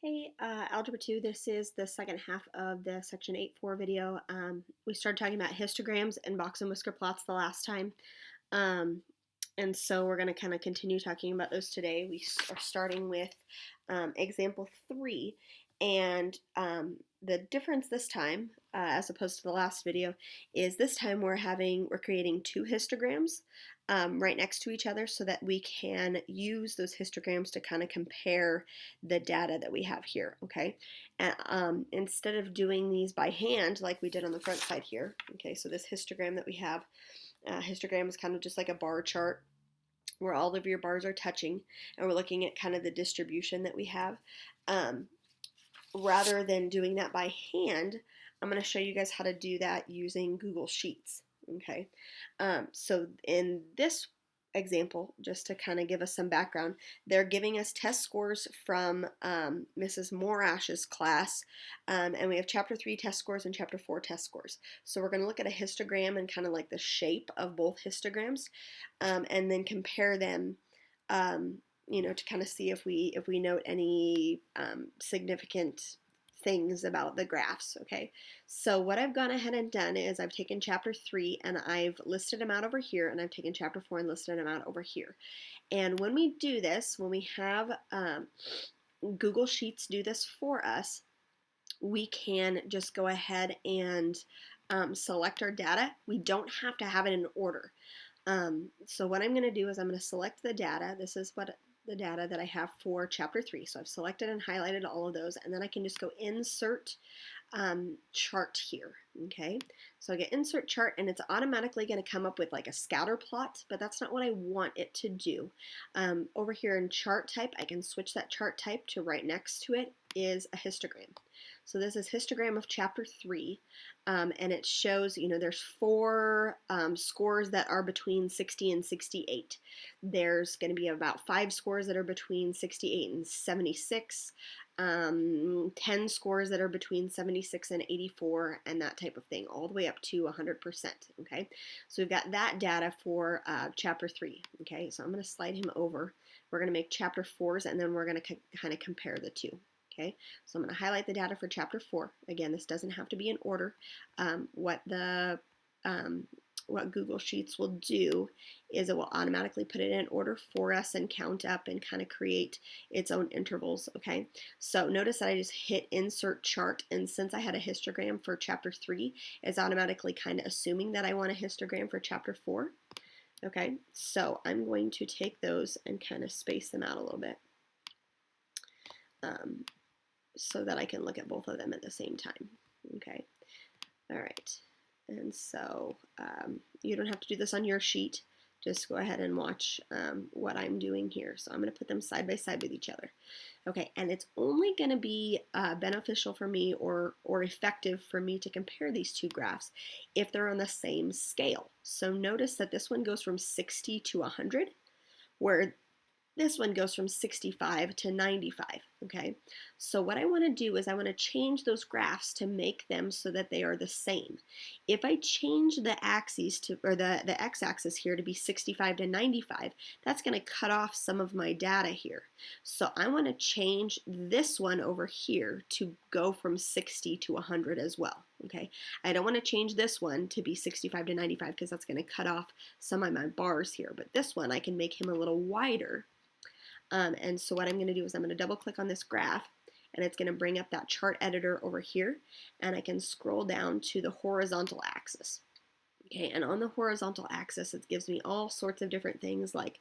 Hey, Algebra 2, this is the second half of the Section 8.4 video. We started talking about histograms and box and whisker plots the last time, and so we're going to kind of continue talking about those today. We are starting with example 3, and the difference this time, as opposed to the last video, is this time we're creating two histograms right next to each other so that we can use those histograms to kind of compare the data that we have here, okay? And instead of doing these by hand like we did on the front side here, okay, so this histogram that we have, histogram is kind of just like a bar chart where all of your bars are touching, and we're looking at kind of the distribution that we have. Rather than doing that by hand, I'm going to show you guys how to do that using Google Sheets. Okay, so in this example, just to kind of give us some background, they're giving us test scores from Mrs. Morash's class, and we have Chapter 3 test scores and Chapter 4 test scores. So we're going to look at a histogram and kind of like the shape of both histograms, and then compare them, to kind of see if we note any significant things about the graphs. Okay, so what I've gone ahead and done is I've taken Chapter 3 and I've listed them out over here, and I've taken Chapter 4 and listed them out over here. And when we do this, when we have Google Sheets do this for us, we can just go ahead and select our data. We don't have to have it in order. So what I'm going to do is I'm going to select the data. This is the data that I have for Chapter 3. So I've selected and highlighted all of those, and then I can just go Insert Chart here. Okay, so I get Insert Chart, and it's automatically going to come up with like a scatter plot, but that's not what I want it to do. Over here in Chart Type, I can switch that chart type to right next to it is a histogram. So this is histogram of Chapter 3, and it shows, there's four scores that are between 60 and 68. There's going to be about 5 scores that are between 68 and 76, 10 scores that are between 76 and 84, and that type of thing, all the way up to 100%, okay? So we've got that data for Chapter 3, okay? So I'm going to slide him over. We're going to make Chapter 4s, and then we're going to kind of compare the two. Okay, so I'm going to highlight the data for Chapter 4. Again, this doesn't have to be in order. What Google Sheets will do is it will automatically put it in order for us and count up and kind of create its own intervals. Okay, so notice that I just hit Insert Chart, and since I had a histogram for Chapter 3, it's automatically kind of assuming that I want a histogram for Chapter 4. Okay, so I'm going to take those and kind of space them out a little bit, so that I can look at both of them at the same time. Okay, all right, and so you don't have to do this on your sheet. Just go ahead and watch what I'm doing here. So I'm going to put them side by side with each other. Okay, and it's only going to be beneficial for me or effective for me to compare these two graphs if they're on the same scale. So notice that this one goes from 60 to 100, where this one goes from 65 to 95, okay? So what I want to do is I want to change those graphs to make them so that they are the same. If I change the axes to, or the x-axis here to be 65 to 95, that's going to cut off some of my data here. So I want to change this one over here to go from 60 to 100 as well, okay? I don't want to change this one to be 65 to 95 because that's going to cut off some of my bars here, but this one I can make him a little wider. And so what I'm going to do is I'm going to double click on this graph, and it's going to bring up that chart editor over here, and I can scroll down to the horizontal axis. Okay, and on the horizontal axis, it gives me all sorts of different things like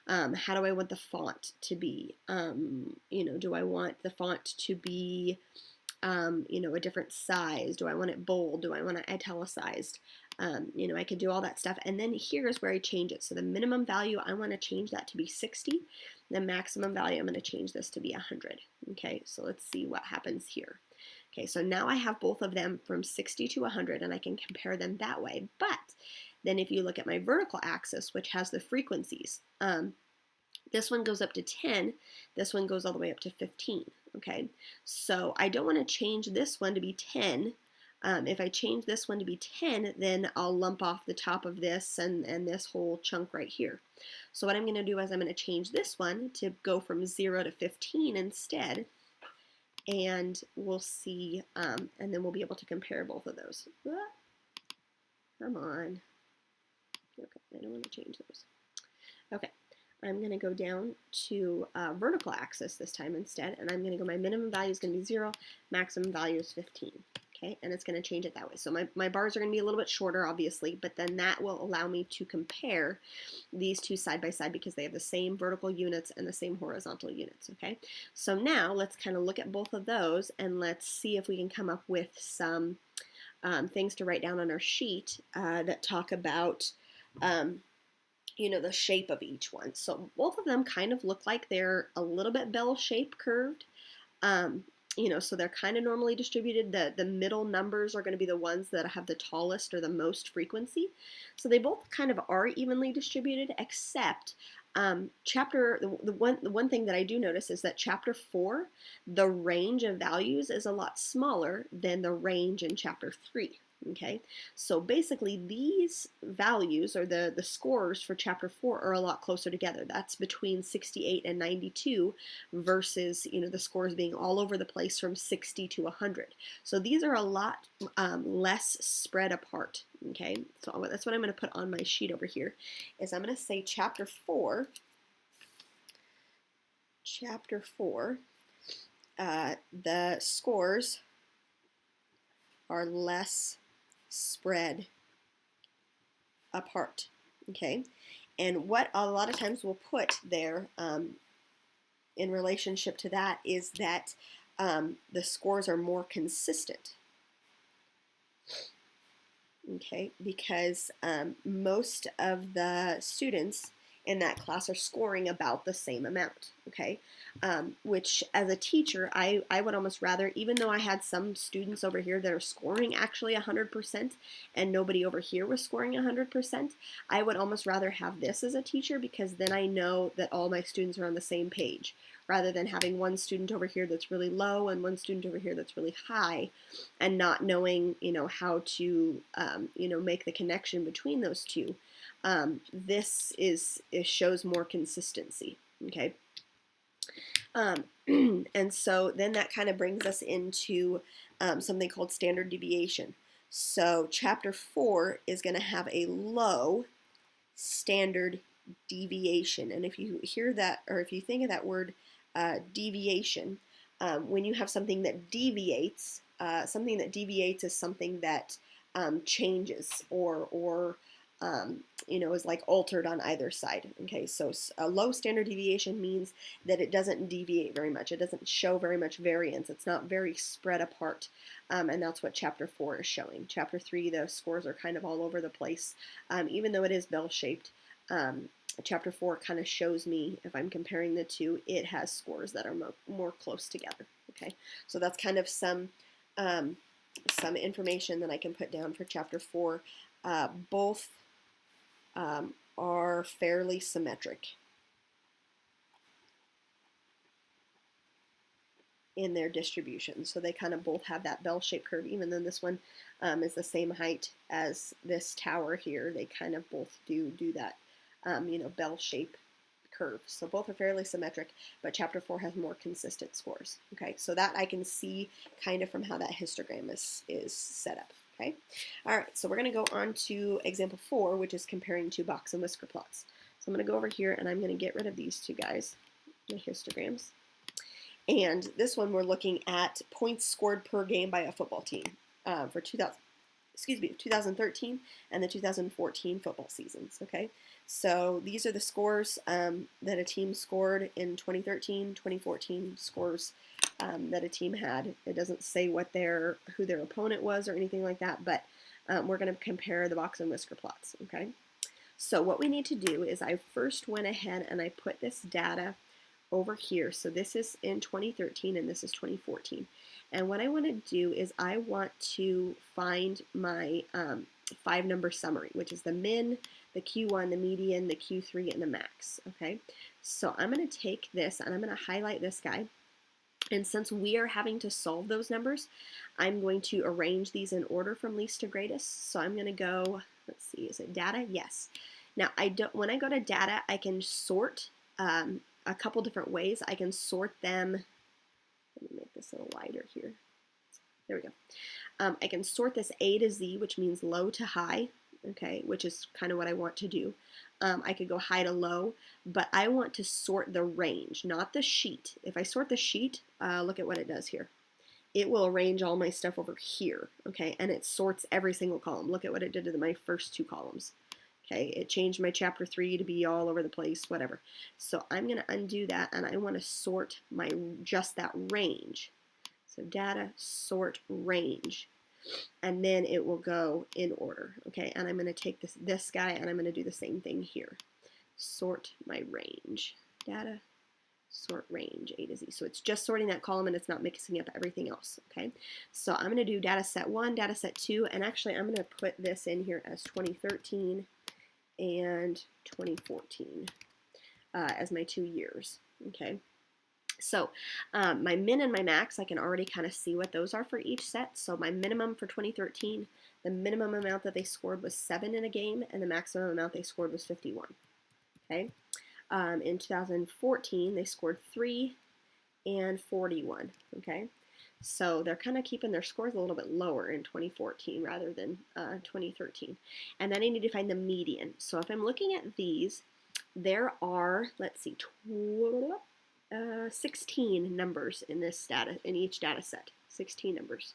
how do I want the font to be? Do I want the font to be a different size? Do I want it bold? Do I want it italicized? I could do all that stuff. And then here's where I change it. So the minimum value, I want to change that to be 60. The maximum value, I'm going to change this to be 100. Okay, so let's see what happens here. Okay, so now I have both of them from 60 to 100, and I can compare them that way. But then if you look at my vertical axis, which has the frequencies, this one goes up to 10, this one goes all the way up to 15, okay? So I don't want to change this one to be 10. If I change this one to be 10, then I'll lump off the top of this and this whole chunk right here. So what I'm going to do is I'm going to change this one to go from 0 to 15 instead, and we'll see, and then we'll be able to compare both of those. Come on. Okay, I don't want to change those. Okay, I'm going to go down to vertical axis this time instead, and I'm going to go, my minimum value is going to be 0, maximum value is 15. Okay, and it's going to change it that way. So my bars are going to be a little bit shorter, obviously, but then that will allow me to compare these two side by side because they have the same vertical units and the same horizontal units. Okay, so now let's kind of look at both of those and let's see if we can come up with some things to write down on our sheet that talk about the shape of each one. So both of them kind of look like they're a little bit bell-shaped curved. So they're kind of normally distributed. The middle numbers are going to be the ones that have the tallest or the most frequency. So they both kind of are evenly distributed, except the one thing that I do notice is that chapter 4, the range of values is a lot smaller than the range in chapter 3. Okay, so basically these values, or the scores for chapter 4, are a lot closer together. That's between 68 and 92 versus the scores being all over the place from 60 to 100. So these are a lot less spread apart. Okay, so that's what I'm going to put on my sheet over here. Is I'm going to say chapter 4, the scores are less spread apart. Okay, and what a lot of times we'll put there in relationship to that is that the scores are more consistent. Okay, because most of the students in that class are scoring about the same amount. Okay, which as a teacher, I would almost rather, even though I had some students over here that are scoring actually 100% and nobody over here was scoring 100%, I would almost rather have this as a teacher, because then I know that all my students are on the same page, rather than having one student over here that's really low and one student over here that's really high, and not knowing, how to, make the connection between those two. This shows more consistency. Okay. And so then that kind of brings us into something called standard deviation. So chapter 4 is going to have a low standard deviation. And if you hear that, or if you think of that word deviation, when you have something that deviates is something that changes or is like altered on either side. Okay, so a low standard deviation means that it doesn't deviate very much. It doesn't show very much variance. It's not very spread apart, and that's what chapter 4 is showing. Chapter 3, the scores are kind of all over the place, even though it is bell-shaped. Chapter 4 kind of shows me, if I'm comparing the two, it has scores that are more close together. Okay, so that's kind of some information that I can put down for chapter 4. Both are fairly symmetric in their distribution. So they kind of both have that bell-shaped curve, even though this one is the same height as this tower here. They kind of both do that, bell-shaped curve. So both are fairly symmetric, but chapter 4 has more consistent scores. Okay, so that I can see kind of from how that histogram is set up. Okay, all right, so we're going to go on to example 4, which is comparing two box and whisker plots. So I'm going to go over here and I'm going to get rid of these two guys, the histograms. And this one we're looking at points scored per game by a football team for 2013 and the 2014 football seasons. Okay, so these are the scores that a team scored in 2013, 2014 scores that a team had. It doesn't say who their opponent was or anything like that, but we're going to compare the box and whisker plots. Okay, so what we need to do is I first went ahead and I put this data over here. So this is in 2013 and this is 2014. And what I want to do is I want to find my 5-number summary, which is the min, the Q1, the median, the Q3, and the max. Okay, so I'm going to take this and I'm going to highlight this guy. And since we are having to solve those numbers, I'm going to arrange these in order from least to greatest. So I'm going to go, let's see, is it data? Yes. Now, when I go to data, I can sort a couple different ways. I can sort them, Let me make this a little wider here. There we go. I can sort this A to Z, which means low to high, okay, which is kind of what I want to do. I could go high to low, but I want to sort the range, not the sheet. If I sort the sheet, look at what it does here. It will arrange all my stuff over here, okay, and it sorts every single column. Look at what it did to my first 2 columns. Okay, it changed my chapter 3 to be all over the place, whatever. So I'm going to undo that, and I want to sort just that range. So data, sort, range. And then it will go in order, okay? And I'm going to take this guy, and I'm going to do the same thing here. Sort my range. Data, sort range, A to Z. So it's just sorting that column, and it's not mixing up everything else, okay? So I'm going to do data set 1, data set 2, and actually I'm going to put this in here as 2013 and 2014 as my 2 years, okay? So my min and my max, I can already kind of see what those are for each set. So my minimum for 2013, the minimum amount that they scored was 7 in a game, and the maximum amount they scored was 51, okay? In 2014, they scored 3 and 41, okay? So they're kind of keeping their scores a little bit lower in 2014 rather than 2013. And then I need to find the median. So if I'm looking at these, there are, let's see, 16 numbers in each data set. 16 numbers.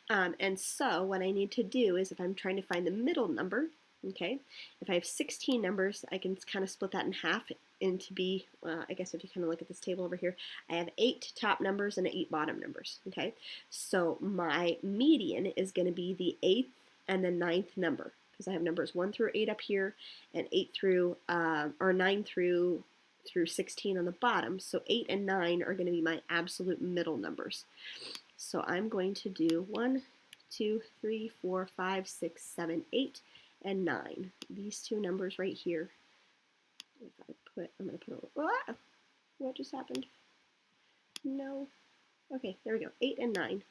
And so what I need to do is, if I'm trying to find the middle number, okay, if I have 16 numbers, I can kind of split that in half into I guess if you kind of look at this table over here, I have 8 top numbers and 8 bottom numbers, okay? So my median is going to be the 8th and the 9th number, because I have numbers 1 through 8 up here, and 9 through 16 on the bottom. So 8 and 9 are going to be my absolute middle numbers. So I'm going to do 1, 2, 3, 4, 5, 6, 7, 8, and 9. These 2 numbers right here. I'm going to put a, what just happened? No. Okay, there we go. 8 and 9.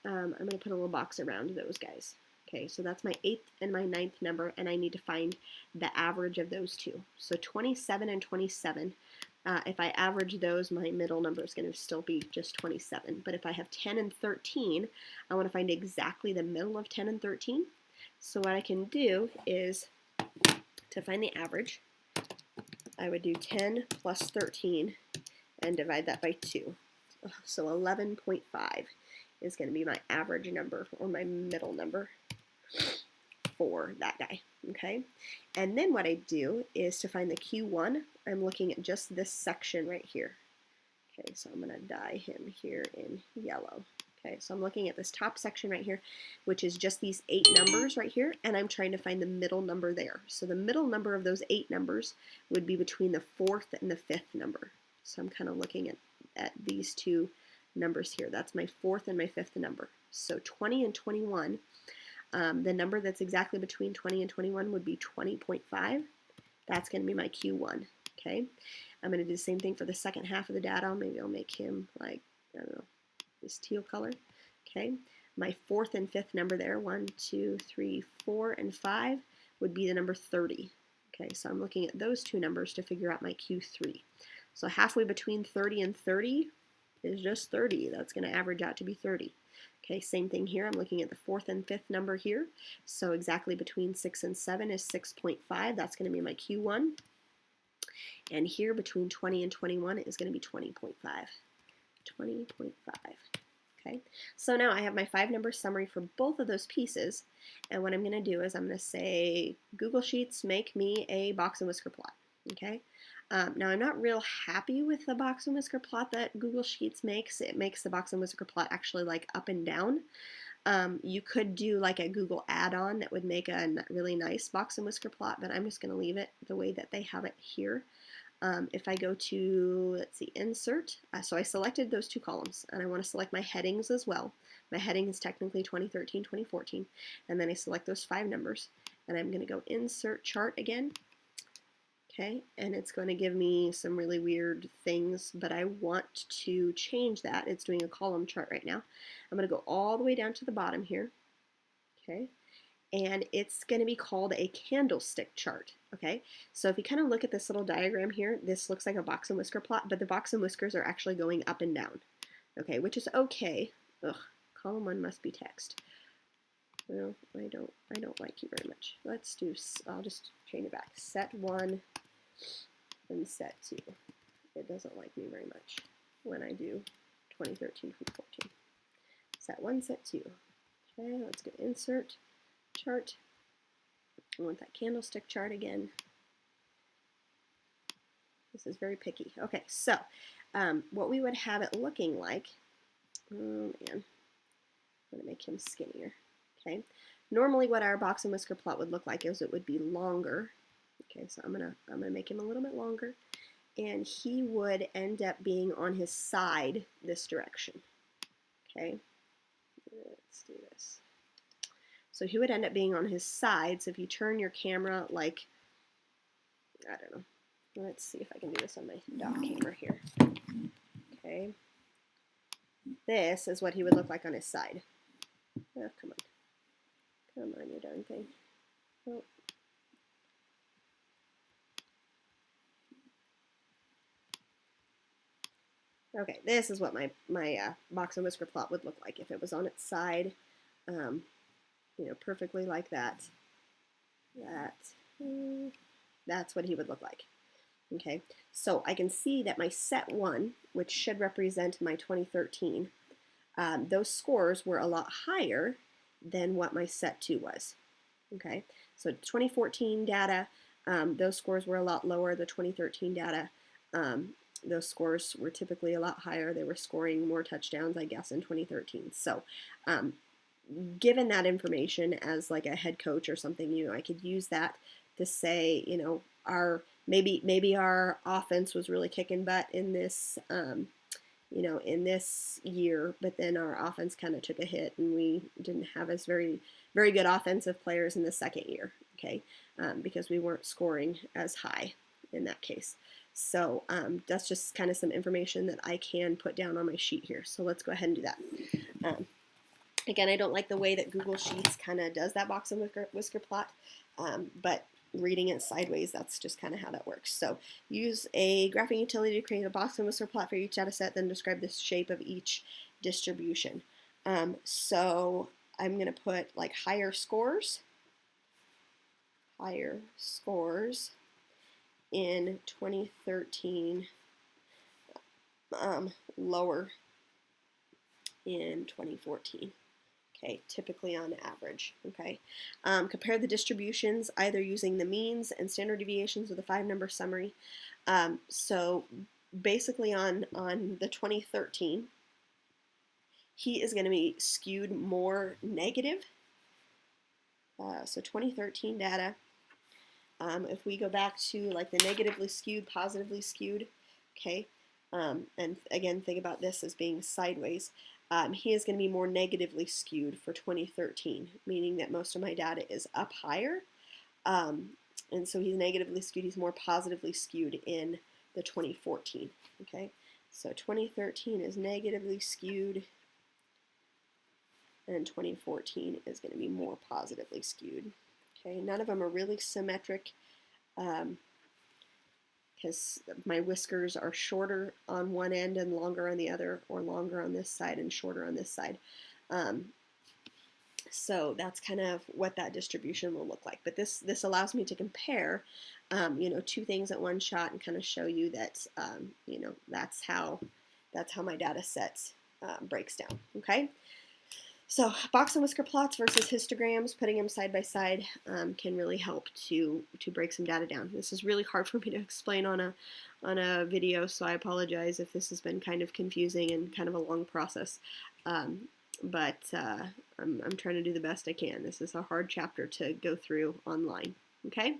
I'm going to put a little box around those guys. Okay, so that's my 8th and my 9th number, and I need to find the average of those 2. So 27 and 27, if I average those, my middle number is going to still be just 27. But if I have 10 and 13, I want to find exactly the middle of 10 and 13. So what I can do is, to find the average, I would do 10 plus 13 and divide that by 2. So 11.5 is going to be my average number, or my middle number, for that guy, okay? And then what I do is, to find the Q1, I'm looking at just this section right here. Okay, so I'm going to dye him here in yellow. Okay, so I'm looking at this top section right here, which is just these 8 numbers right here, and I'm trying to find the middle number there. So the middle number of those 8 numbers would be between the 4th and the 5th number. So I'm kind of looking at these 2 numbers here. That's my 4th and my 5th number. So 20 and 21, the number that's exactly between 20 and 21 would be 20.5. That's going to be my Q1, okay? I'm going to do the same thing for the second half of the data. Maybe I'll make him like, I don't know, this teal color, okay? My 4th and 5th number there, 1, 2, 3, 4, and 5, would be the number 30. Okay, so I'm looking at those 2 numbers to figure out my Q3. So halfway between 30 and 30 is just 30. That's going to average out to be 30. Okay, same thing here. I'm looking at the 4th and 5th number here. So exactly between 6 and 7 is 6.5. That's going to be my Q1. And here between 20 and 21 is going to be 20.5. 20.5. Okay, so now I have my 5-number summary for both of those pieces, and what I'm going to do is I'm going to say, Google Sheets, make me a box and whisker plot. Okay, now I'm not real happy with the box and whisker plot that Google Sheets makes. It makes the box and whisker plot actually like up and down. You could do like a Google add-on that would make a really nice box and whisker plot, but I'm just going to leave it the way that they have it here. If I go to, let's see, insert, so I selected those 2 columns, and I want to select my headings as well. My heading is technically 2013, 2014, and then I select those 5 numbers, and I'm going to go insert chart again, okay, and it's going to give me some really weird things, but I want to change that. It's doing a column chart right now. I'm going to go all the way down to the bottom here, okay, and it's going to be called a candlestick chart, okay? So if you kind of look at this little diagram here, this looks like a box and whisker plot, but the box and whiskers are actually going up and down, Okay, which is okay. Ugh, column 1 must be text. Well, I don't like you very much. Let's do, I'll just change it back. Set 1 and set 2. It doesn't like me very much when I do 2013, 2014. Set 1, set 2. Okay, let's go insert chart. I want that candlestick chart again. This is very picky. Okay, so what we would have it looking like, oh man, I'm gonna make him skinnier. Okay, normally what our box and whisker plot would look like is it would be longer. Okay, so I'm gonna make him a little bit longer, and he would end up being on his side this direction. Okay, let's do this. So he would end up being on his side. So if you turn your camera like, I don't know, let's see if I can do this on my dot camera here. Okay, this is what he would look like on his side. Oh, come on. Come on, you darn thing. Oh. Okay, this is what my box and whisker plot would look like if it was on its side, you know, perfectly like that. That's what he would look like. Okay, so I can see that my set 1, which should represent my 2013, those scores were a lot higher than what my set 2 was. Okay, so 2014 data, those scores were a lot lower. The 2013 data, those scores were typically a lot higher. They were scoring more touchdowns, I guess, in 2013. So given that information as like a head coach or something, you know, I could use that to say, you know, maybe our offense was really kicking butt in this, you know, in this year, but then our offense kind of took a hit and we didn't have as very good offensive players in the second year, okay, because we weren't scoring as high in that case. So that's just kind of some information that I can put down on my sheet here. So let's go ahead and do that. Again, I don't like the way that Google Sheets kind of does that box and whisker plot, but reading it sideways, that's just kind of how that works. So use a graphing utility to create a box and whisker plot for each data set, then describe the shape of each distribution. So I'm going to put like higher scores in 2013, lower in 2014. Okay, typically on average. Okay, compare the distributions either using the means and standard deviations with a 5-number summary. So basically on the 2013, he is going to be skewed more negative. So 2013 data, if we go back to like the negatively skewed, positively skewed, okay, and again, think about this as being sideways. He is going to be more negatively skewed for 2013, meaning that most of my data is up higher. And so he's negatively skewed. He's more positively skewed in the 2014. Okay, so 2013 is negatively skewed, and 2014 is going to be more positively skewed. Okay, none of them are really symmetric. Because my whiskers are shorter on one end and longer on the other, or longer on this side and shorter on this side. So that's kind of what that distribution will look like. But this allows me to compare, you know, two things at one shot and kind of show you that, you know, that's how my data set breaks down. Okay. So box and whisker plots versus histograms, putting them side by side can really help to break some data down. This is really hard for me to explain on a video, so I apologize if this has been kind of confusing and kind of a long process. But I'm trying to do the best I can. This is a hard chapter to go through online. Okay.